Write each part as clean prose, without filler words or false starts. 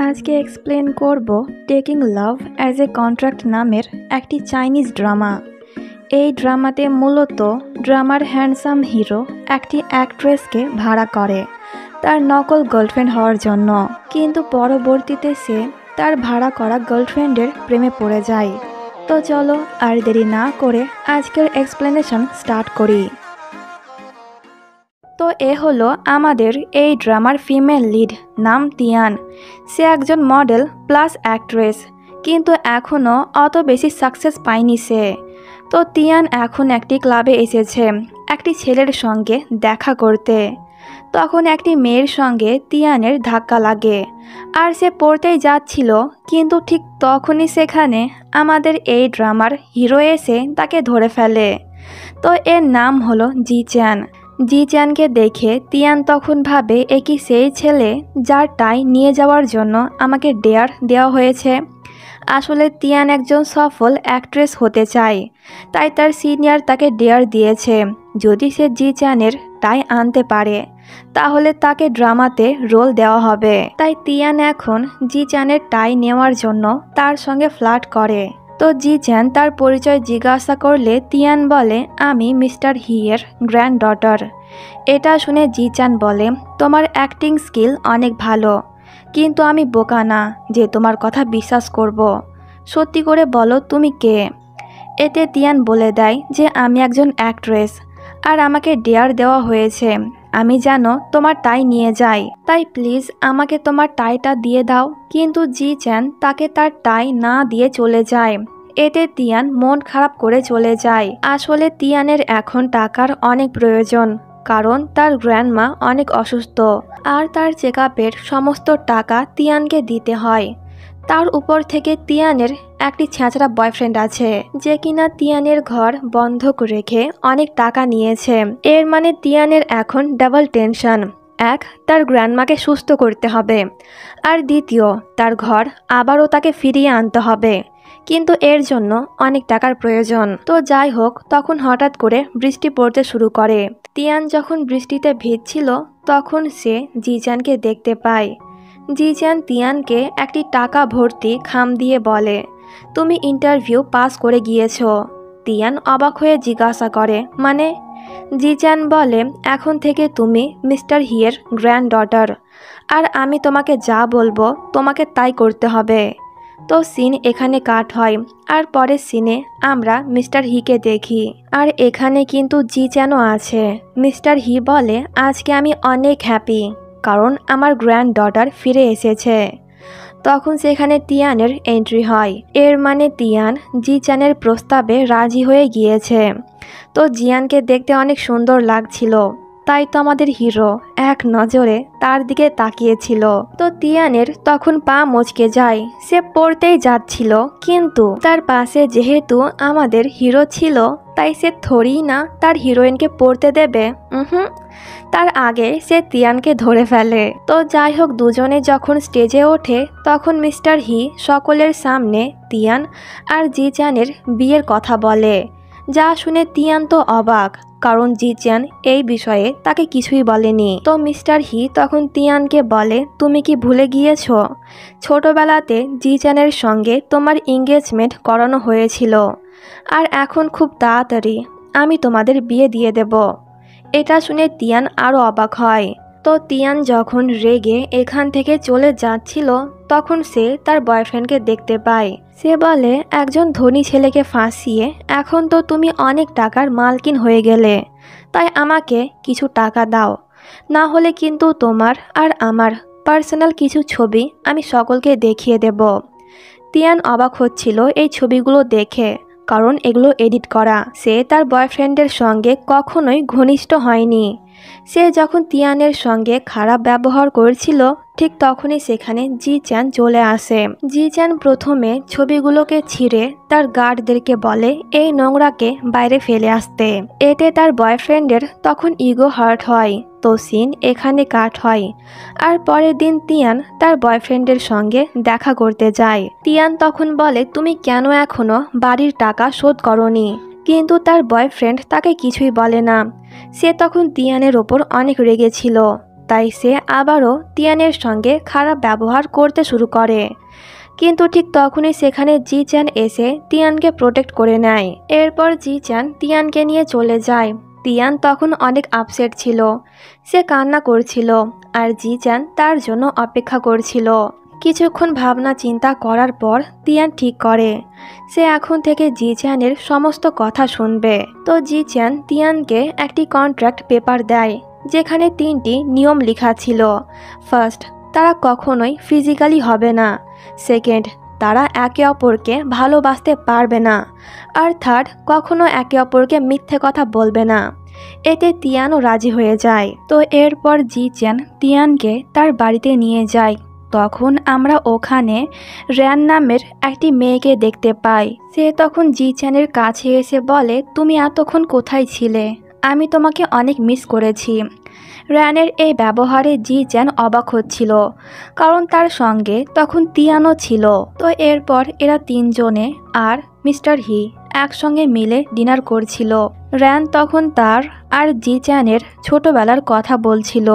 আজকে এক্সপ্লেন করব taking love as a contract নামের একটি চাইনিজ ড্রামা। এই ড্রামাতে মূলত ড্রামার হ্যান্ডসাম হিরো একটি অ্যাক্ট্রেসকে ভাড়া করে তার নকল গার্লফ্রেন্ড হওয়ার জন্য, কিন্তু পরবর্তীতে সে তার ভাড়া করা গার্লফ্রেন্ডের প্রেমে পড়ে যায়। তো চলো আর দেরি না করে আজকের এক্সপ্লেনেশন স্টার্ট করি। তো এ হলো আমাদের এই ড্রামার ফিমেল লিড, নাম তিয়ান। সে একজন মডেল প্লাস অ্যাক্ট্রেস, কিন্তু এখনও অত বেশি সাকসেস পায়নি সে। তো তিয়ান এখন একটি ক্লাবে এসেছে একটি ছেলের সঙ্গে দেখা করতে। তখন একটি মেয়ের সঙ্গে তিয়ানের ধাক্কা লাগে আর সে পড়তেই যাচ্ছিল, কিন্তু ঠিক তখনই সেখানে আমাদের এই ড্রামার হিরো এসে তাকে ধরে ফেলে। তো এর নাম হলো জিচ্যান। জিচ্যানকে দেখে তিয়ান তখন ভাবে এ কি সেই ছেলে যার টাই নিয়ে যাওয়ার জন্য আমাকে ডেয়ার দেওয়া হয়েছে। আসলে তিয়ান একজন সফল অ্যাক্ট্রেস হতে চায়, তাই তার সিনিয়র তাকে ডেয়ার দিয়েছে যদি সে জিচ্যানের টাই আনতে পারে তাহলে তাকে ড্রামাতে রোল দেওয়া হবে। তাই তিয়ান এখন জিচ্যানের টাই নেওয়ার জন্য তার সঙ্গে ফ্লার্ট করে। তো জিচ্যান তার পরিচয় জিজ্ঞাসা করলে তিয়ান বলে, আমি মিস্টার হিয়ের গ্র্যান্ড ডটার। এটা শুনে জিচ্যান বলে, তোমার অ্যাক্টিং স্কিল অনেক ভালো, কিন্তু আমি বোকা না যে তোমার কথা বিশ্বাস করব। সত্যি করে বলো তুমি কে। এতে তিয়ান বলে দেয় যে আমি একজন অ্যাক্ট্রেস আর আমাকে ডেয়ার দেওয়া হয়েছে আমি যেন তোমার টাই নিয়ে যাই, তাই প্লিজ আমাকে তোমার টাইটা দিয়ে দাও। কিন্তু জিচ্যান তাকে তার টাই না দিয়ে চলে যায়। এতে তিয়ান মন খারাপ করে চলে যায়। আসলে তিয়ানের এখন টাকার অনেক প্রয়োজন, কারণ তার গ্র্যান্ডমা অনেক অসুস্থ আর তার চেকআপের সমস্ত টাকা তিয়ানকে দিতে হয়। তার উপর থেকে তিয়ানের একটি ছ্যাঁচড়া বয়ফ্রেন্ড আছে যে কিনা তিয়ানের ঘর বন্ধক রেখে অনেক টাকা নিয়েছে। এর মানে তিয়ানের এখন ডাবল টেনশন। এক, তার গ্র্যান্ডমাকে সুস্থ করতে হবে, আর দ্বিতীয়, তার ঘর আবারও তাকে ফিরিয়ে আনতে হবে, কিন্তু এর জন্য অনেক টাকার প্রয়োজন। তো যাই হোক, তখন হঠাৎ করে বৃষ্টি পড়তে শুরু করে। তিয়ান যখন বৃষ্টিতে ভিজছিল তখন সে জিচ্যানকে দেখতে পায়। জিচ্যান তিয়ানকে একটি টাকা ভর্তি খাম দিয়ে বলে, তুমি ইন্টারভিউ পাস করে গিয়েছো। তিয়ান অবাক হয়ে জিজ্ঞাসা করে, মানে? জিচ্যান বলে, এখন থেকে তুমি মিস্টার হিয়ের গ্র্যান্ড ডটার, আর আমি তোমাকে যা বলবো তোমাকে তাই করতে হবে। তো সিন এখানে কাট হয় আর পরের সিনে আমরা মিস্টার হিকে দেখি, আর এখানে কিন্তু জিচ্যানও আছে। মিস্টার হি বলে, আজকে আমি অনেক হ্যাপি, কারণ আমার গ্র্যান্ড ডটার ফিরে এসেছে। তখন সেখানে তিয়ানের এন্ট্রি হয়। এর মানে তিয়ান জিচ্যানের প্রস্তাবে রাজি হয়ে গিয়েছে। তো জিয়ানকে দেখতে অনেক সুন্দর লাগছিল, তাই তো আমাদের হিরো এক নজরে তার দিকে তাকিয়েছিল। তো তিয়ানের তখন পা মচকে যায়। সে পড়তেই যাচ্ছিল, কিন্তু তার পাশে যেহেতু আমাদের হিরো ছিল তাই সে থোড়ি না তার হিরোইনকে পড়তে দেবে। তার আগে সে তিয়ানকে ধরে ফেলে। তো যাই হোক, দুজনে যখন স্টেজে ওঠে তখন মিস্টার হি সকলের সামনে তিয়ান আর জিচ্যানের বিয়ের কথা বলে, যা শুনে তিয়ান তো অবাক, কারণ জিচ্যান এই বিষয়ে তাকে কিছুই বলেনি। তো মিস্টার হি তখন তিয়ানকে বলে, তুমি কি ভুলে গিয়েছো ছোটবেলাতে জিচ্যানের সঙ্গে তোমার এঙ্গেজমেন্ট করানো হয়েছিল, আর এখন খুব তাড়াতাড়ি আমি তোমাদের বিয়ে দিয়ে দেব। এটা শুনে তিয়ান আরও অবাক হয়। তো তিয়ান যখন রেগে এখান থেকে চলে যাচ্ছিল তখন সে তার বয়ফ্রেন্ডকে দেখতে পায়। সে বলে, একজন ধনী ছেলেকে ফাঁসিয়ে এখন তো তুমি অনেক টাকার মালকিন হয়ে গেলে, তাই আমাকে কিছু টাকা দাও, না হলে কিন্তু তোমার আর আমার পার্সোনাল কিছু ছবি আমি সকলকে দেখিয়ে দেব। তিয়ান অবাক হচ্ছিল এই ছবিগুলো দেখে, কারণ এগুলো এডিট করা। সে তার বয়ফ্রেন্ডের সঙ্গে কখনোই ঘনিষ্ঠ হয়নি। সে যখন তিয়ানের সঙ্গে খারাপ ব্যবহার করছিল ঠিক তখনই সেখানে জিচ্যান চলে আসে। জিচ্যান প্রথমে ছবিগুলোকে ছিঁড়ে তার গার্ডদেরকে বলে এই নোংরাকে বাইরে ফেলে আসতে। এতে তার বয়ফ্রেন্ডের তখন ইগো হার্ট হয়। তো সিন এখানে কাট হয় আর পরের দিন তিয়ান তার বয়ফ্রেন্ডের সঙ্গে দেখা করতে যায়। তিয়ান তখন বলে, তুমি কেন এখনো বাড়ির টাকা শোধ করনি? কিন্তু তার বয়ফ্রেন্ড তাকে কিছুই বলে না। সে তখন তিয়ানের ওপর অনেক রেগেছিল। তাই সে আবারও তিয়ানের সঙ্গে খারাপ ব্যবহার করতে শুরু করে। কিন্তু ঠিক তখনই সেখানে জি চ্যান এসে তিয়ানকে প্রোটেক্ট করে নেয়। এরপর জি চ্যান তিয়ানকে নিয়ে চলে যায়। তিয়ান তখন অনেক আপসেট ছিল, সে কান্না করছিল আর জি চ্যান তার জন্য অপেক্ষা করছিল। কিছুক্ষণ ভাবনা চিন্তা করার পর তিয়ান ঠিক করে সে এখন থেকে জি চ্যানের সমস্ত কথা শুনবে। তো জি চ্যান তিয়ানকে একটি কন্ট্রাক্ট পেপার দেয় যেখানে 3টি নিয়ম লেখা ছিল। ফার্স্ট, তারা কখনোই ফিজিক্যালি হবে না। সেকেন্ড, তারা একে অপরকে ভালোবাসতে পারবে না। আর থার্ড, কখনো একে অপরকে মিথ্যে কথা বলবে না। এতে তিয়ানও রাজি হয়ে যায়। তো এরপর জি চ্যান তিয়ানকে তার বাড়িতে নিয়ে যায়। তখন আমরা ওখানে র্যান নামের একটি মেয়েকে দেখতে পাই। সে তখন জি চ্যানের কাছে এসে বলে, তুমি এতক্ষণ কোথায় ছিলে? আমি তোমাকে অনেক মিস করেছি। র্যানের এই ব্যবহারে জি চ্যান অবাক হচ্ছিল, কারণ তার সঙ্গে তখন তিয়ানও ছিল। তো এরপর এরা তিনজনে আর মিস্টার হি একসঙ্গে মিলে ডিনার করছিল। র্যান তখন তার আর জি চ্যানের ছোটবেলার কথা বলছিল,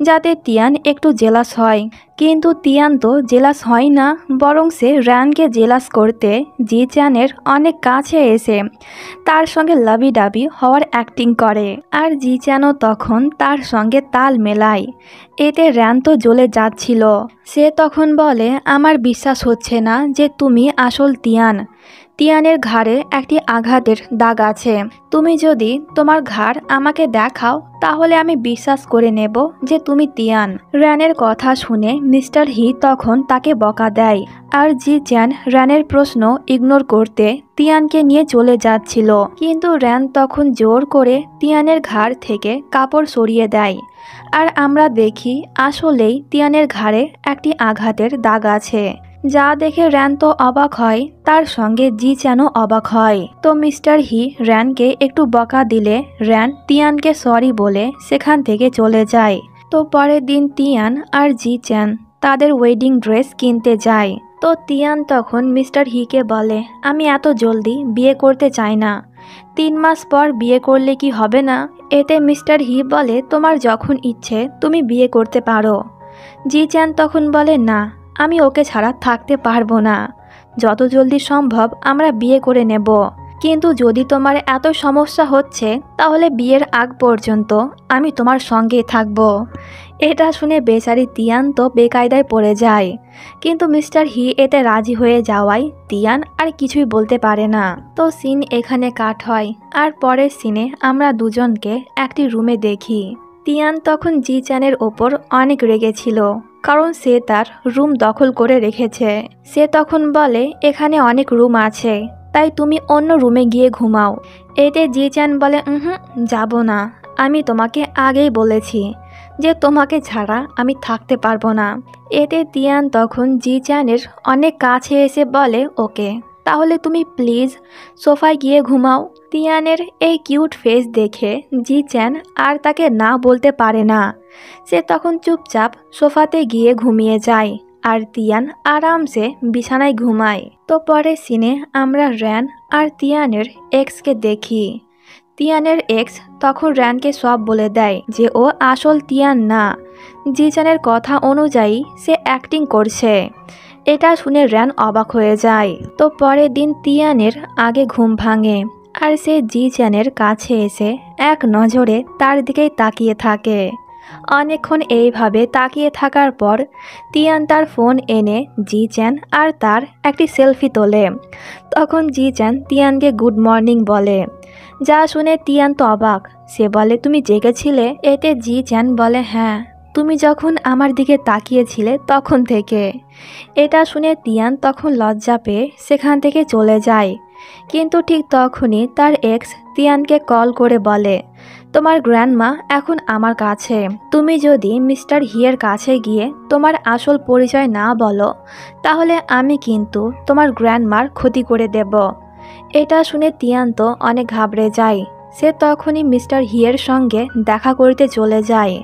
যাতে তিয়ান একটু জেলাস হয়। কিন্তু তিয়ান তো জেলাস হয় না, বরং সে র্যানকে জেলাস করতে জি চ্যানের অনেক কাছে এসে তার সঙ্গে লাভি ডাবি হওয়ার অ্যাক্টিং করে। আর জি চ্যানও তখন তার সঙ্গে তাল মেলায়। এতে র্যান তো জ্বলে যাচ্ছিল। সে তখন বলে, আমার বিশ্বাস হচ্ছে না যে তুমি আসল তিয়ান। তিয়ানের ঘাড়ে একটি আঘাতের দাগ আছে। তুমি যদি তোমার ঘাড় আমাকে দেখাও তাহলে আমি বিশ্বাস করে নেব যে তুমি তিয়ান। র্যানের কথা শুনে মিস্টার হি তখন তাকে বকা দেয়। আর জি চ্যান র্যানের প্রশ্ন ইগনোর করতে তিয়ানকে নিয়ে চলে যাচ্ছিল। কিন্তু র্যান তখন জোর করে তিয়ানের ঘাড় থেকে কাপড় সরিয়ে দেয়। আর আমরা দেখি আসলেই তিয়ানের ঘাড়ে একটি আঘাতের দাগ আছে, যা দেখে র্যান তো অবাক হয়, তার সঙ্গে জি চ্যানও অবাক হয়। তো মিস্টার হি র্যানকে একটু বকা দিলে র্যান তিয়ানকে সরি বলে সেখান থেকে চলে যায়। তো পরের দিন তিয়ান আর জি চ্যান তাদের ওয়েডিং ড্রেস কিনতে যায়। তো তিয়ান তখন মিস্টার হিকে বলে, আমি এত জলদি বিয়ে করতে চাই না। 3 মাস পর বিয়ে করলে কি হবে না? এতে মিস্টার হি বলে, তোমার যখন ইচ্ছে তুমি বিয়ে করতে পারো। জি চ্যান তখন বলে, না, আমি ওকে ছাড়া থাকতে পারবো না। যত জলদি সম্ভব আমরা বিয়ে করে নেব। কিন্তু যদি তোমার এত সমস্যা হচ্ছে তাহলে বিয়ের আগ পর্যন্ত আমি তোমার সঙ্গেই থাকব। এটা শুনে বেচারি তিয়ান তো বেকায়দায় পড়ে যায়। কিন্তু মিস্টার হি এতে রাজি হয়ে যাওয়ায় তিয়ান আর কিছুই বলতে পারে না। তো সিন এখানে কাট হয়। আর পরের সিনে আমরা দুজনকে একটি রুমে দেখি। তিয়ান তখন জি চ্যানের ওপর অনেক রেগেছিল, কারণ সে তার রুম দখল করে রেখেছে। সে তখন বলে, এখানে অনেক রুম আছে, তাই তুমি অন্য রুমে গিয়ে ঘুমাও। এতে জি চ্যান বলে, যাব না। আমি তোমাকে আগেই বলেছি যে তোমাকে ছাড়া আমি থাকতে পারবো না। এতে তিয়ান তখন জি চ্যানের অনেক কাছে এসে বলে, ওকে, তাহলে তুমি প্লিজ সোফায় গিয়ে ঘুমাও। তিয়ানের এই কিউট ফেস দেখে জি চ্যান আর তাকে না বলতে পারে না। সে তখন চুপচাপ সোফাতে গিয়ে ঘুমিয়ে যায় আর তিয়ান আরামসে বিছানায় ঘুমায়। তো পরের সিনে আমরা র্যান আর তিয়ানের এক্সকে দেখি। তিয়ানের এক্স তখন র্যানকে সব বলে দেয় যে ও আসল তিয়ান না, জি চ্যানের কথা অনুযায়ী সে অ্যাক্টিং করছে। এটা শুনে র্যান অবাক হয়ে যায়। তো পরের দিন তিয়ানের আগে ঘুম ভাঙে আর সে জি চ্যানের কাছে এসে এক নজরে তার দিকেই তাকিয়ে থাকে। অনেকক্ষণ এইভাবে তাকিয়ে থাকার পর তিয়ান তার ফোন এনে জি চ্যান আর তার একটি সেলফি তোলে। তখন জি চ্যান তিয়ানকে গুড মর্নিং বলে, যা শুনে তিয়ান তো অবাক। সে বলে, তুমি জেগেছিলে? এতে জি চ্যান বলে, হ্যাঁ, তুমি যখন আমার দিকে তাকিয়েছিলে তখন থেকে। এটা শুনে তিয়ান তখন লজ্জা পেয়ে সেখান থেকে চলে যায়। কিন্তু ঠিক তখনই তার এক্স তিয়ানকে কল করে বলে, তোমার গ্র্যান্ডমা এখন আমার কাছে। তুমি যদি মিস্টার হিয়ের কাছে গিয়ে তোমার আসল পরিচয় না বলো তাহলে আমি কিন্তু তোমার গ্র্যান্ডমার ক্ষতি করে দেব। এটা শুনে তিয়ান তো অনেক ঘাবড়ে যায়। সে তখনই মিস্টার হিয়ের সঙ্গে দেখা করতে চলে যায়।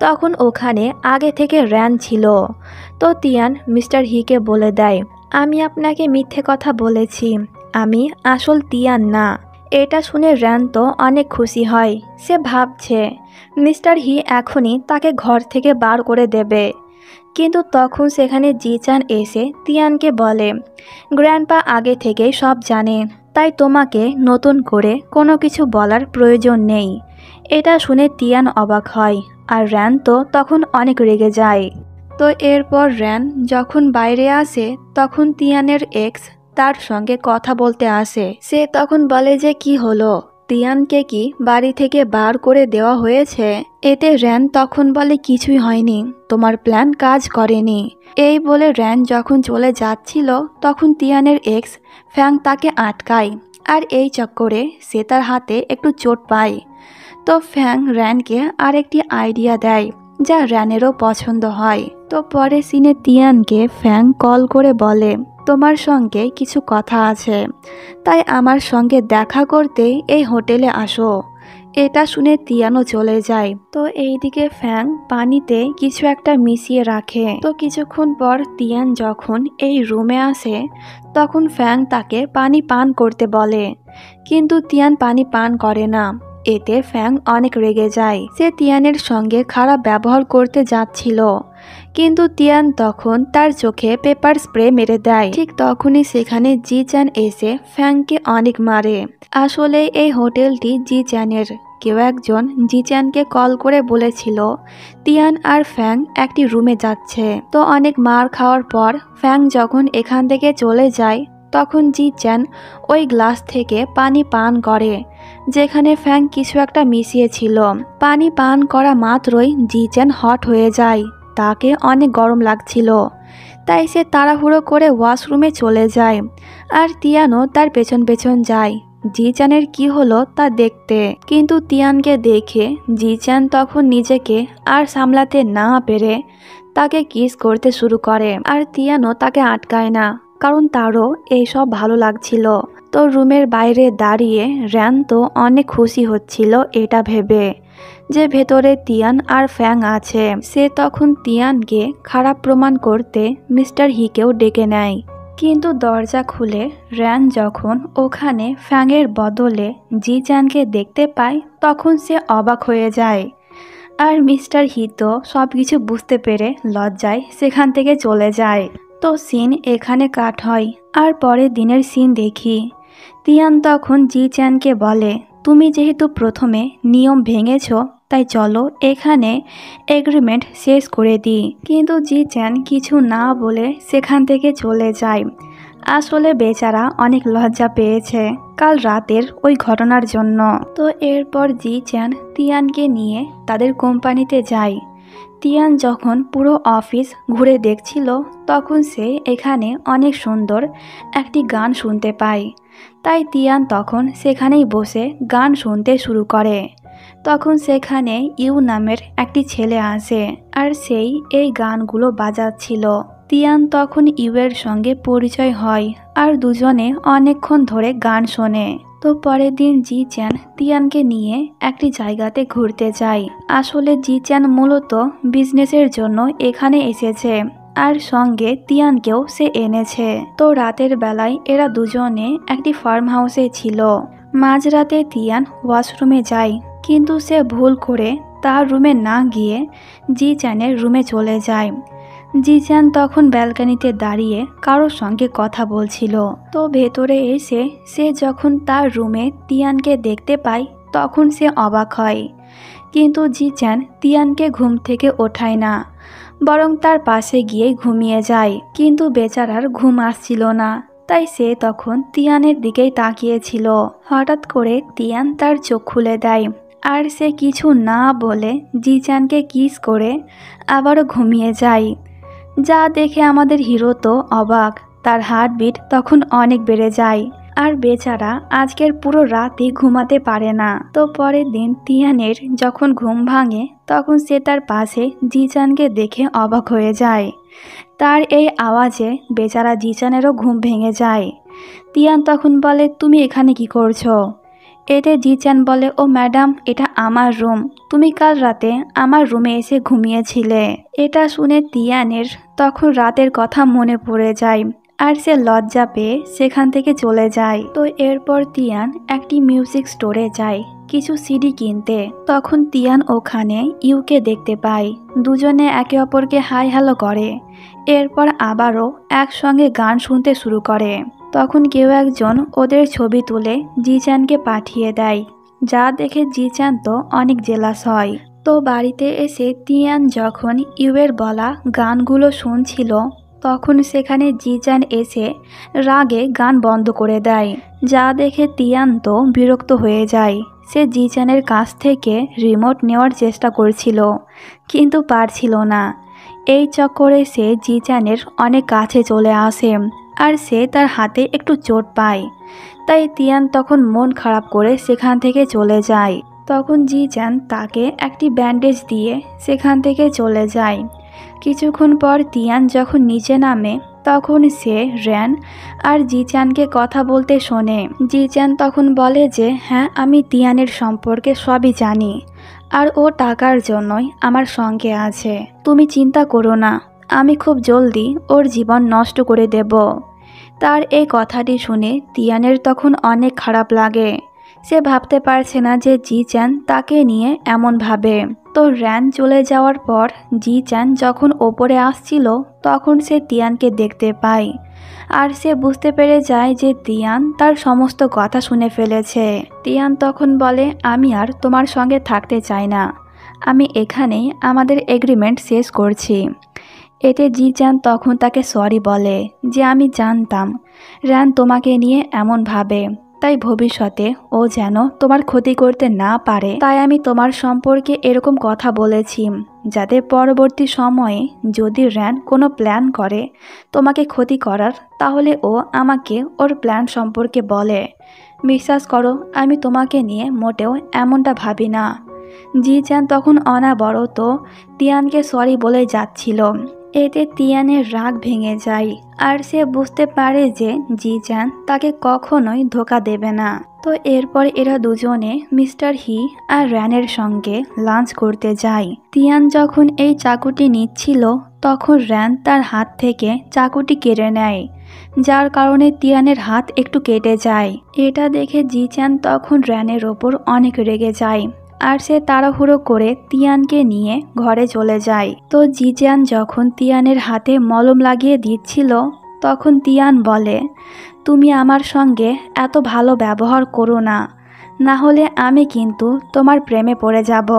তখন ওখানে আগে থেকে র্যান ছিল। তো তিয়ান মিস্টার হিকে বলে দেয়, আমি আপনাকে মিথ্যে কথা বলেছি, আমি আসল তিয়ান না। এটা শুনে র্যান তো অনেক খুশি হয়। সে ভাবছে মিস্টার হি এখনই তাকে ঘর থেকে বার করে দেবে। কিন্তু তখন সেখানে জিচান এসে তিয়ানকে বলে, গ্র্যান্ডপা আগে থেকেই সব জানেন, তাই তোমাকে নতুন করে কোনো কিছু বলার প্রয়োজন নেই। এটা শুনে তিয়ান অবাক হয়, আর র্যান তো তখন অনেক রেগে যায়। তো এরপর র্যান যখন বাইরে আসে তখন তিয়ানের এক্স তার সঙ্গে কথা বলতে আসে। সে তখন বলে যে কি হলো, তিয়ানকে কি বাড়ি থেকে বার করে দেওয়া হয়েছে? এতে র্যান তখন বলে কিছুই হয়নি, তোমার প্ল্যান কাজ করেনি। এই বলে র্যান যখন চলে যাচ্ছিল তখন তিয়ানের এক্স ফ্যাং তাকে আটকায়, আর এই চক্করে সে তার হাতে একটু চোট পায়। তো ফ্যাং র্যানকে আরেকটি আইডিয়া দেয় যা র্যানেরও পছন্দ হয়। তো পরে সিনে তিয়ানকে ফ্যাং কল করে বলে, তোমার সঙ্গে কিছু কথা আছে, তাই আমার সঙ্গে দেখা করতে এই হোটেলে আসো। এটা শুনে তিয়ানও চলে যায়। তো এইদিকে ফ্যাং পানিতে কিছু একটা মিশিয়ে রাখে। তো কিছুক্ষণ পর তিয়ান যখন এই রুমে আসে তখন ফ্যাং তাকে পানি পান করতে বলে, কিন্তু তিয়ান পানি পান করে না। এতে ফ্যাং অনেক রেগে যায়। সে তিয়ানের সঙ্গে খারাপ ব্যবহার করতে যাচ্ছিল, কিন্তু তিয়ান তখন তার চোখে পেপার স্প্রে মেরে দেয়। ঠিক তখনই সেখানে জিচান এসে ফ্যাংকে অনেক মারে। আসলে এই হোটেলটি জিচানের। কেউ একজন জিচানকে কল করে বলেছিল তিয়ান আর ফ্যাং একটি রুমে যাচ্ছে। তো অনেক মার খাওয়ার পর ফ্যাং যখন এখান থেকে চলে যায় তখন জিচান ওই গ্লাস থেকে পানি পান করে যেখানে ফ্যাং কিছু একটা মিশিয়েছিল। পানি পান করা মাত্রই জিচান হট হয়ে যায়, তাকে অনেক গরম লাগছিল, তাই সে তাড়াহুড়ো করে ওয়াশরুমে চলে যায়, আর তিয়ানও তার পেছন পেছন যায় জিচানের কি হলো তা দেখতে। কিন্তু তিয়ানকে দেখে জিচান তখন নিজেকে আর সামলাতে না পেরে তাকে কিস করতে শুরু করে, আর তিয়ানও তাকে আটকায় না, কারণ তারও এইসব ভালো লাগছিল। তো রুমের বাইরে দাঁড়িয়ে র্যান তো অনেক খুশি হচ্ছিল এটা ভেবে যে ভেতরে তিয়ান আর ফ্যাং আছে। সে তখন তিয়ানকে খারাপ প্রমাণ করতে মিস্টার হিকেও ডেকে নেয়। কিন্তু দরজা খুলে র্যান যখন ওখানে ফ্যাংয়ের বদলে জিচানকে দেখতে পায় তখন সে অবাক হয়ে যায়, আর মিস্টার হি তো সব কিছু বুঝতে পেরে লজ্জায় সেখান থেকে চলে যায়। তো সিন এখানে কাট হয়, আর পরের দিনের সিন দেখি। তিয়ান তখন জিচানকে বলে, তুমি যেহেতু প্রথমে নিয়ম ভেঙেছ তাই চলো এখানে এগ্রিমেন্ট শেষ করে দিই। কিন্তু জিচান কিছু না বলে সেখান থেকে চলে যায়। আসলে বেচারা অনেক লজ্জা পেয়েছে কাল রাতের ওই ঘটনার জন্য। তো এরপর জিচান তিয়ানকে নিয়ে তাদের কোম্পানিতে যায়। তিয়ান যখন পুরো অফিস ঘুরে দেখছিল তখন সে এখানে অনেক সুন্দর একটি গান শুনতে পায়, তাই তিয়ান তখন সেখানেই বসে গান শুনতে শুরু করে। তখন সেখানে ইউ নামের একটি ছেলে আসে, আর সেই এই গানগুলো বাজাচ্ছিল। তিয়ান তখন ইউয়ের সঙ্গে পরিচয় হয়, আর দুজনে অনেকক্ষণ ধরে গান শোনে। তো পরের দিন জিচান তিয়ানকে নিয়ে একটি জায়গাতে ঘুরতে যায়। আসলে জিচান মূলত বিজনেসের জন্য এখানে এসেছে, আর সঙ্গে তিয়ানকেও সে এনেছে। তো রাতের বেলায় এরা দুজনে একটি ফার্ম হাউসে ছিল। মাঝরাতে তিয়ান ওয়াশরুমে যায়, কিন্তু সে ভুল করে তার রুমে না গিয়ে জিচানের রুমে চলে যায়। জিচান তখন ব্যালকনিতে দাঁড়িয়ে কারোর সঙ্গে কথা বলছিল। তো ভেতরে এসে সে যখন তার রুমে তিয়ানকে দেখতে পায় তখন সে অবাক হয়, কিন্তু জিচান তিয়ানকে ঘুম থেকে ওঠায় না, বরং তার পাশে গিয়ে ঘুমিয়ে যায়। কিন্তু বেচারার ঘুম আসছিল না, তাই সে তখন তিয়ানের দিকেই তাকিয়েছিল। হঠাৎ করে তিয়ান তার চোখ খুলে দেয়, আর সে কিছু না বলে জিচানকে কিস করে আবারও ঘুমিয়ে যায়। যা দেখে আমাদের হিরো তো অবাক, তার হার্টবিট তখন অনেক বেড়ে যায়, আর বেচারা আজকের পুরো রাতই ঘুমাতে পারে না। তো পরের দিন তিয়ানের যখন ঘুম ভাঙে তখন সে তার পাশে জিচানকে দেখে অবাক হয়ে যায়। তার এই আওয়াজে বেচারা জিচানেরও ঘুম ভেঙে যায়। তিয়ান তখন বলে, তুমি এখানে কি করছো? এতে জিচান বলে, ও ম্যাডাম, এটা আমার রুম, তুমি কাল রাতে আমার রুমে এসে ঘুমিয়েছিলে। এটা শুনে তিয়ানের তখন রাতের কথা মনে পড়ে যায়, আর সে লজ্জা পেয়ে সেখান থেকে চলে যায়। তো এরপর তিয়ান একটি মিউজিক স্টোরে যায় কিছু সিডি কিনতে। তখন তিয়ান ওখানে ইউকে দেখতে পায়। দুজনে একে অপরকে হাই হ্যালো করে। এরপর আবারও একসঙ্গে গান শুনতে শুরু করে। তখন কেউ একজন ওদের ছবি তুলে জিচানকে পাঠিয়ে দেয়, যা দেখে জিচান তো অনেক জেলাস হয়। তো বাড়িতে এসে তিয়ান যখন ইউয়ের বলা গানগুলো শুনছিল, তখন সেখানে জিচান এসে রাগে গান বন্ধ করে দেয়, যা দেখে তিয়ান তো বিরক্ত হয়ে যায়। সে জিচানের কাছ থেকে রিমোট নেওয়ার চেষ্টা করছিল, কিন্তু পারছিল না। এই চক্করে সে জিচানের অনেক কাছে চলে আসে, আর সে তার হাতে একটু চোট পায়। তাই তিয়ান তখন মন খারাপ করে সেখান থেকে চলে যায়। তখন জিচান তাকে একটি ব্যান্ডেজ দিয়ে সেখান থেকে চলে যায়। কিছুক্ষণ পর তিয়ান যখন নিচে নামে, তখন সে র্যান আর জিচানকে কথা বলতে শোনে। জিচান তখন বলে যে হ্যাঁ, আমি তিয়ানের সম্পর্কে সবই জানি, আর ও টাকার জন্যই আমার সঙ্গে আছে। তুমি চিন্তা করো না, আমি খুব জলদি ওর জীবন নষ্ট করে দেব। তার এই কথাটি শুনে তিয়ানের তখন অনেক খারাপ লাগে। সে ভাবতে পারছে না যে জিচান তাকে নিয়ে এমন ভাবে। তো র্যান চলে যাওয়ার পর জিচান যখন ওপরে আসছিল, তখন সে তিয়ানকে দেখতে পায়। আর সে বুঝতে পেরে যায় যে তিয়ান তার সমস্ত কথা শুনে ফেলেছে। তিয়ান তখন বলে, আমি আর তোমার সঙ্গে থাকতে চাই না, আমি এখানেই আমাদের এগ্রিমেন্ট শেষ করছি। এতে জিচান তখন তাকে সরি বলে যে আমি জানতাম র্যান তোমাকে নিয়ে এমন ভাবে, তাই ভবিষ্যতে ও যেন তোমার ক্ষতি করতে না পারে, তাই আমি তোমার সম্পর্কে এরকম কথা বলেছি, যাতে পরবর্তী সময়ে যদি র্যান কোনো প্ল্যান করে তোমাকে ক্ষতি করার, তাহলে ও আমাকে ওর প্ল্যান সম্পর্কে বলে। বিশ্বাস করো, আমি তোমাকে নিয়ে মোটেও এমনটা ভাবি না। জিচান তখন অনাবরত তিয়ানকে সরি বলে যাচ্ছিল। এতে তিয়ানের রাগ ভেঙে যায়, আর সে বুঝতে পারে যে জিচান তাকে কখনোই ধোকা দেবে না। তো এরপর এরা দুজনে মিস্টার হি আর র্যানের সঙ্গে লাঞ্চ করতে যায়। তিয়ান যখন এই চাকুটি নিচ্ছিল, তখন র্যান তার হাত থেকে চাকুটি কেড়ে নেয়, যার কারণে তিয়ানের হাত একটু কেটে যায়। এটা দেখে জিচান তখন র্যানের ওপর অনেক রেগে যায়, আর সে তাড়াহুড়ো করে তিয়ানকে নিয়ে ঘরে চলে যায়। তো জিচান যখন তিয়ানের হাতে মলম লাগিয়ে দিচ্ছিল, তখন তিয়ান বলে, তুমি আমার সঙ্গে এত ভালো ব্যবহার করো না, না হলে আমি কিন্তু তোমার প্রেমে পড়ে যাব।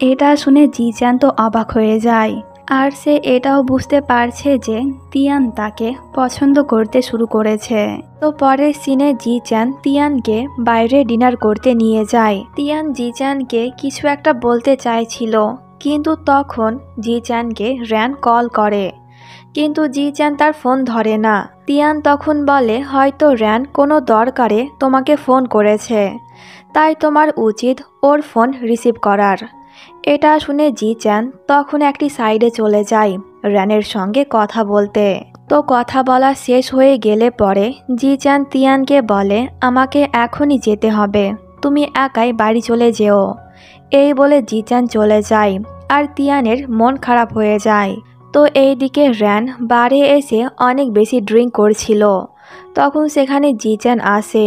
এটা শুনে জিচান তো অবাক হয়ে যায়, আর সে এটাও বুঝতে পারছে যে তিয়ান তাকে পছন্দ করতে শুরু করেছে। তো পরের সিনে জিচান তিয়ানকে বাইরে ডিনার করতে নিয়ে যায়। তিয়ান জিচানকে কিছু একটা বলতে চাইছিল, কিন্তু তখন জিচানকে র্যান কল করে, কিন্তু জিচান তার ফোন ধরে না। তিয়ান তখন বলে, হয়তো র্যান কোনো দরকারে তোমাকে ফোন করেছে, তাই তোমার উচিত ওর ফোন রিসিভ করার। এটা শুনে জিচান তখন একটি সাইডে চলে যায় র্যানের সঙ্গে কথা বলতে। তো কথা বলা শেষ হয়ে গেলে পরে জিচান তিয়ানকে বলে, আমাকে এখনই যেতে হবে, তুমি একাই বাড়ি চলে যেও। এই বলে জিচান চলে যায়, আর তিয়ানের মন খারাপ হয়ে যায়। তো এইদিকে র্যান বারে এসে অনেক বেশি ড্রিঙ্ক করছিল। তখন সেখানে জিচান আসে।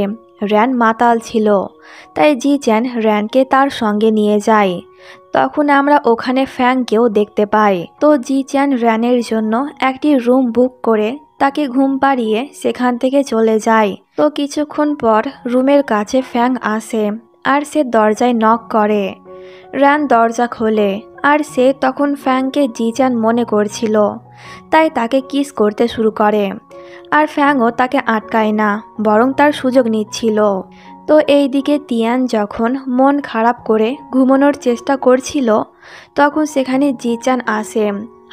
র্যান মাতাল ছিল, তাই জিচান র্যানকে তার সঙ্গে নিয়ে যায়। তখন আমরা ওখানে ফ্যাংকেও দেখতে পাই। তো জিচান র্যানের জন্য একটি রুম বুক করে তাকে ঘুম পাড়িয়ে সেখান থেকে চলে যায়। তো কিছুক্ষণ পর রুমের কাছে ফ্যাং আসে, আর সে দরজায় নক করে। র্যান দরজা খোলে, আর সে তখন ফ্যাংকে জিচান মনে করছিল, তাই তাকে কিস করতে শুরু করে। আর ফ্যাংও তাকে আটকায় না, বরং তার সুযোগ নিচ্ছিল। তো এইদিকে তিয়ান যখন মন খারাপ করে ঘুমানোর চেষ্টা করছিল, তখন সেখানে জিচান আসে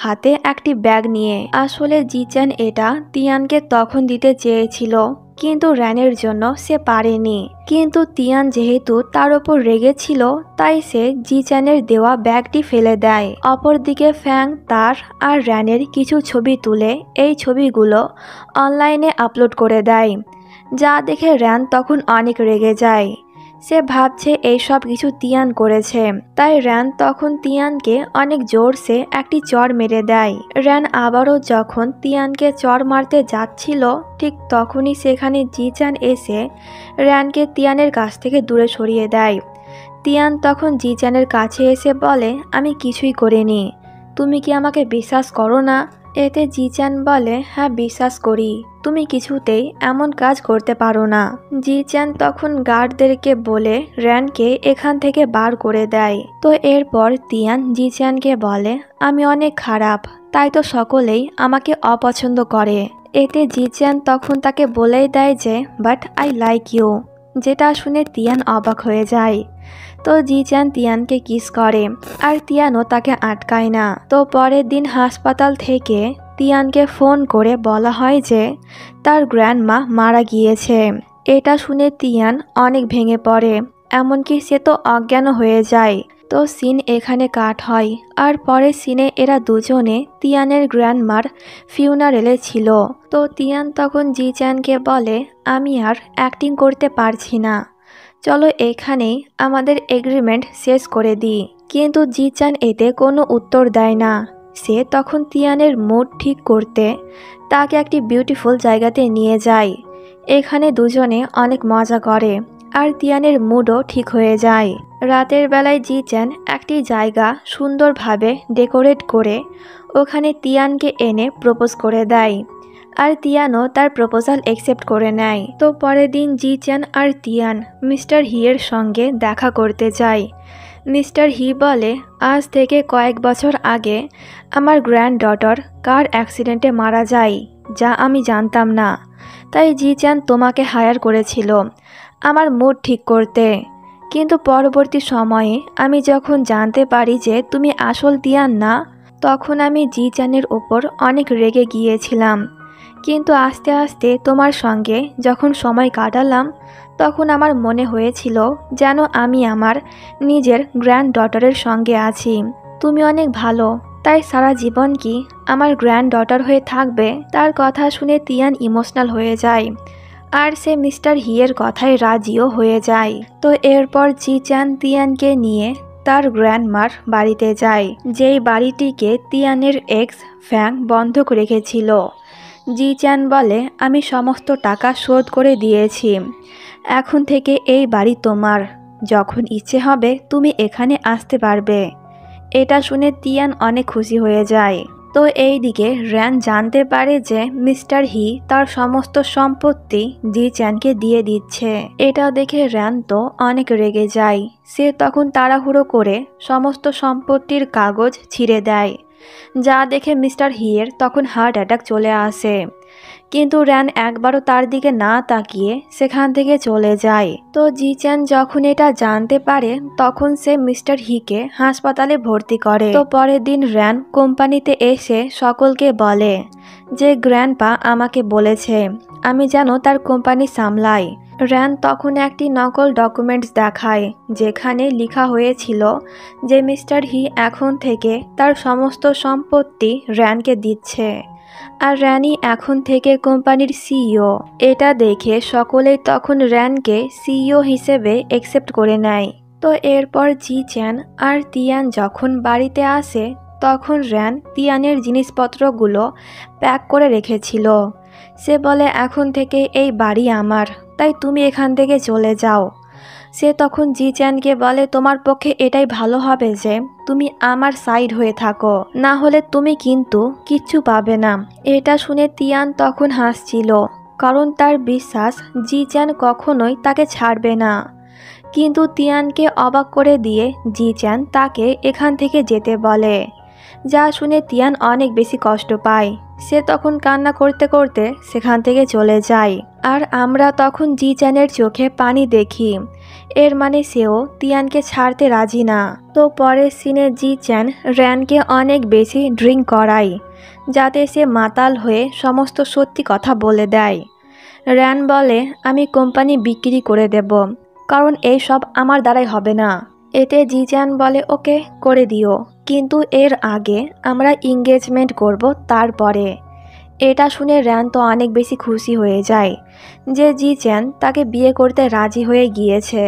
হাতে একটি ব্যাগ নিয়ে। আসলে জিচান এটা তিয়ানকে তখন দিতে চেয়েছিল, কিন্তু র্যানের জন্য সে পারেনি। কিন্তু তিয়ান যেহেতু তার ওপর রেগেছিল, তাই সে জিচানের দেওয়া ব্যাগটি ফেলে দেয়। অপরদিকে ফ্যাং তার আর র্যানের কিছু ছবি তুলে এই ছবিগুলো অনলাইনে আপলোড করে দেয়, যা দেখে র্যান তখন অনেক রেগে যায়। সে ভাবছে এই সব কিছু তিয়ান করেছে। তাই র্যান তখন তিয়ানকে অনেক জোরসে একটি চড় মেরে দেয়। র্যান আবারও যখন তিয়ানকে চড় মারতে যাচ্ছিল ঠিক তখনই সেখানে জিচান এসে র্যানকে তিয়ানের কাছ থেকে দূরে সরিয়ে দেয়। তিয়ান তখন জিচানের কাছে এসে বলে, আমি কিছুই করিনি, তুমি কি আমাকে বিশ্বাস করো না? এতে জিচান বলে, হ্যাঁ বিশ্বাস করি, তুমি কিছুতেই এমন কাজ করতে পারো না। জিচান তখন গার্ডদেরকে বলে র্যানকে এখান থেকে বার করে দেয়। তো এরপর তিয়ান জিচানকে বলে, আমি অনেক খারাপ, তাই তো সকলেই আমাকে অপছন্দ করে। এতে জিচান তখন তাকে বলেই দেয় যে বাট আই লাইক ইউ, যেটা শুনে তিয়ান অবাক হয়ে যায়। তো জিচান তিয়ানকে কিস করে আর তিয়ানও তাকে আটকায় না। তো পরের দিন হাসপাতাল থেকে তিয়ানকে ফোন করে বলা হয় যে তার গ্র্যান্ডমা মারা গিয়েছে। এটা শুনে তিয়ান অনেক ভেঙে পড়ে, এমনকি সে তো অজ্ঞান হয়ে যায়। তো সিন এখানে কাট হয় আর পরের সিনে এরা দুজনে তিয়ানের গ্র্যান্ডমার ফিউনারেলে ছিল। তো তিয়ান তখন জিচানকে বলে, আমি আর অ্যাক্টিং করতে পারছি না, চলো এখানেই আমাদের এগ্রিমেন্ট শেষ করে দিই। কিন্তু জিচান এতে কোনো উত্তর দেয় না। সে তখন তিয়ানের মুড ঠিক করতে তাকে একটি বিউটিফুল জায়গাতে নিয়ে যায়। এখানে দুজনে অনেক মজা করে আর তিয়ানের মুডও ঠিক হয়ে যায়। রাতের বেলায় জিচান একটি জায়গা সুন্দরভাবে ডেকোরেট করে ওখানে তিয়ানকে এনে প্রপোজ করে দেয় আর তিয়ানও তার প্রপোজাল অ্যাকসেপ্ট করে নেয়। তো পরের দিন জিচান আর তিয়ান মিস্টার হিয়ের সঙ্গে দেখা করতে যায়। মিস্টার হি বলে, আজ থেকে কয়েক বছর আগে আমার গ্র্যান্ড ডটার কার অ্যাক্সিডেন্টে মারা যায়, যা আমি জানতাম না। তাই জিচান তোমাকে হায়ার করেছিল আমার মুড ঠিক করতে। কিন্তু পরবর্তী সময়ে আমি যখন জানতে পারি যে তুমি আসল তিয়ান না, তখন আমি জিচানের ওপর অনেক রেগে গিয়েছিলাম। কিন্তু আস্তে আস্তে তোমার সঙ্গে যখন সময় কাটালাম তখন আমার মনে হয়েছিল যেন আমি আমার নিজের গ্র্যান্ড ডটারের সঙ্গে আছি। তুমি অনেক ভালো, তাই সারা জীবন কি আমার গ্র্যান্ড ডটার হয়ে থাকবে। তার কথা শুনে তিয়ান ইমোশনাল হয়ে যায় আর সে মিস্টার হিয়ের কথায় রাজিও হয়ে যায়। তো এরপর জিচান তিয়ানকে নিয়ে তার গ্র্যান্ডমার বাড়িতে যায়, যেই বাড়িটিকে তিয়ানের এক্স ফ্যাং বন্ধক রেখেছিল। জিচান বলে, আমি সমস্ত টাকা শোধ করে দিয়েছি, এখন থেকে এই বাড়ি তোমার, যখন ইচ্ছে হবে তুমি এখানে আসতে পারবে। এটা শুনে তিয়ান অনেক খুশি হয়ে যায়। তো এইদিকে র্যান জানতে পারে যে মিস্টার হি তার সমস্ত সম্পত্তি জিচানকে দিয়ে দিচ্ছে। এটা দেখে র্যান তো অনেক রেগে যায়। সে তখন তাড়াহুড়ো করে সমস্ত সম্পত্তির কাগজ ছিঁড়ে দেয়, যা দেখে মিস্টার হিয়ের তখন হার্ট অ্যাটাক চলে আসে। কিন্তু র্যান একবারও তার দিকে না তাকিয়ে সেখান থেকে চলে যায়। তো জিচান যখন এটা জানতে পারে তখন সে মিস্টার হিকে হাসপাতালে ভর্তি করে। তো পরের দিন র্যান কোম্পানিতে এসে সকলকে বলে যে গ্র্যান্ডপা আমাকে বলেছে আমি যেন তার কোম্পানি সামলাই। র্যান তখন একটি নকল ডকুমেন্টস দেখায় যেখানে লেখা হয়েছিল যে মিস্টার হি এখন থেকে তার সমস্ত সম্পত্তি র্যানকে দিচ্ছে আর র্যানই এখন থেকে কোম্পানির সিইও। এটা দেখে সকলেই তখন র্যানকে সিইও হিসেবে অ্যাকসেপ্ট করে নেয়। তো এরপর জিচান আর তিয়ান যখন বাড়িতে আসে তখন র্যান তিয়ানের জিনিসপত্রগুলো প্যাক করে রেখেছিল। সে বলে, এখন থেকে এই বাড়ি আমার, তাই তুমি এখান থেকে চলে যাও। সে তখন জিচানকে বলে, তোমার পক্ষে এটাই ভালো হবে যে তুমি আমার সাইড হয়ে থাকো, না হলে তুমি কিন্তু কিচ্ছু পাবে না। এটা শুনে তিয়ান তখন হাসছিল, কারণ তার বিশ্বাস জিচান কখনোই তাকে ছাড়বে না। কিন্তু তিয়ানকে অবাক করে দিয়ে জিচান তাকে এখান থেকে যেতে বলে, যা শুনে তিয়ান অনেক বেশি কষ্ট পায়। সে তখন কান্না করতে করতে সেখান থেকে চলে যায় আর আমরা তখন জিচানের চোখে পানি দেখি, এর মানে সেও তিয়ানকে ছাড়তে রাজি না। তো পরের সিনে জিচান র্যানকে অনেক বেশি ড্রিঙ্ক করায় যাতে সে মাতাল হয়ে সমস্ত সত্যি কথা বলে দেয়। র্যান বলে, আমি কোম্পানি বিক্রি করে দেব, কারণ এই সব আমার দ্বারাই হবে না। এতে জিচান বলে, ওকে করে দিও, কিন্তু এর আগে আমরা এঙ্গেজমেন্ট করব তারপরে। এটা শুনে র্যান তো অনেক বেশি খুশি হয়ে যায় যে জিচান তাকে বিয়ে করতে রাজি হয়ে গিয়েছে।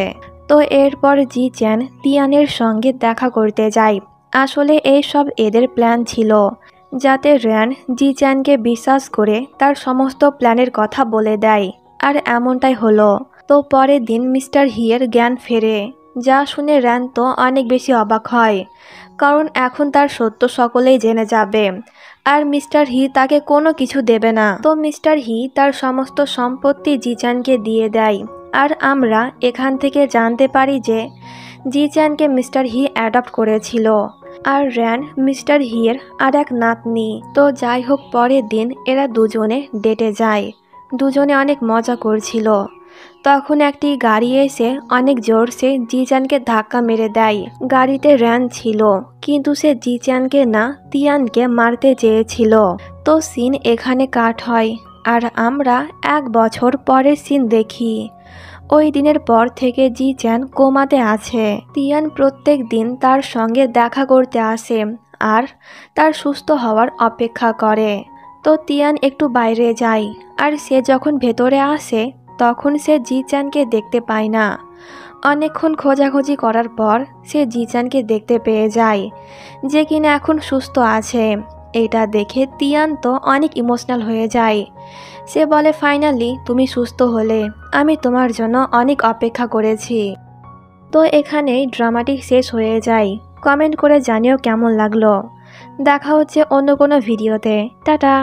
তো এরপর জি চ্যান তিয়ানের সঙ্গে দেখা করতে যায়। আসলে এই সব এদের প্ল্যান ছিল, যাতে র্যান জি চ্যানকে বিশ্বাস করে তার সমস্ত প্ল্যানের কথা বলে দেয়। আর এমনটাই হলো। তো পরের দিন মিস্টার হিয়ের জ্ঞান ফেরে, যা শুনে র্যান তো অনেক বেশি অবাক হয়, কারণ এখন তার সত্য সকলেই জেনে যাবে আর মিস্টার হি তাকে কোনো কিছু দেবে না। তো মিস্টার হি তার সমস্ত সম্পত্তি জিচানকে দিয়ে দেয়। আর আমরা এখান থেকে জানতে পারি যে জিচানকে মিস্টার হি অ্যাডপ্ট করেছিল, আর র্যান মিস্টার হিয়ের আর এক নাতনি। তো যাই হোক, পরের দিন এরা দুজনে ডেটে যায়। দুজনে অনেক মজা করছিল। তখন একটি গাড়ি এসে অনেক জোরসে জিচানকে ধাক্কা মেরে দেয়। গাড়িতে র্যান ছিল, কিন্তু সে জিচানকে না তিয়ানকে মারতে চেয়েছিল। তো সিন এখানে কাট হয় আর আমরা 1 বছর পরের সিন দেখি। ওই দিনের পর থেকে জিচান কোমাতে আছে। তিয়ান প্রত্যেক দিন তার সঙ্গে দেখা করতে আসে আর তার সুস্থ হওয়ার অপেক্ষা করে। তো তিয়ান একটু বাইরে যায়, আর সে যখন ভেতরে আসে তখন সে জিচানকে দেখতে পায় না। অনেকক্ষণ খোঁজাখুঁজি করার পর সে জিচানকে দেখতে পেয়ে যায়, যে কিনা এখন সুস্থ আছে। এটা দেখে তিয়ান তো অনেক ইমোশনাল হয়ে যায়। সে বলে, ফাইনালি তুমি সুস্থ হলে, আমি তোমার জন্য অনেক অপেক্ষা করেছি। তো এখানেই ড্রামাটি শেষ হয়ে যায়। কমেন্ট করে জানিও কেমন লাগলো। দেখা হচ্ছে অন্য কোনো ভিডিওতে। টাটা।